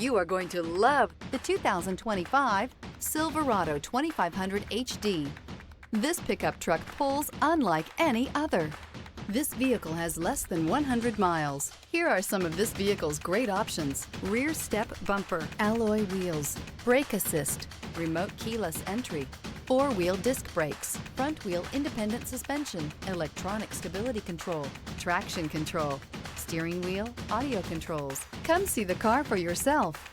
You are going to love the 2025 Silverado 2500 HD. This pickup truck pulls unlike any other. This vehicle has less than 100 miles. Here are some of this vehicle's great options: rear step bumper, alloy wheels, brake assist, remote keyless entry, four-wheel disc brakes, front-wheel independent suspension, electronic stability control, traction control, steering wheel audio controls. Come see the car for yourself.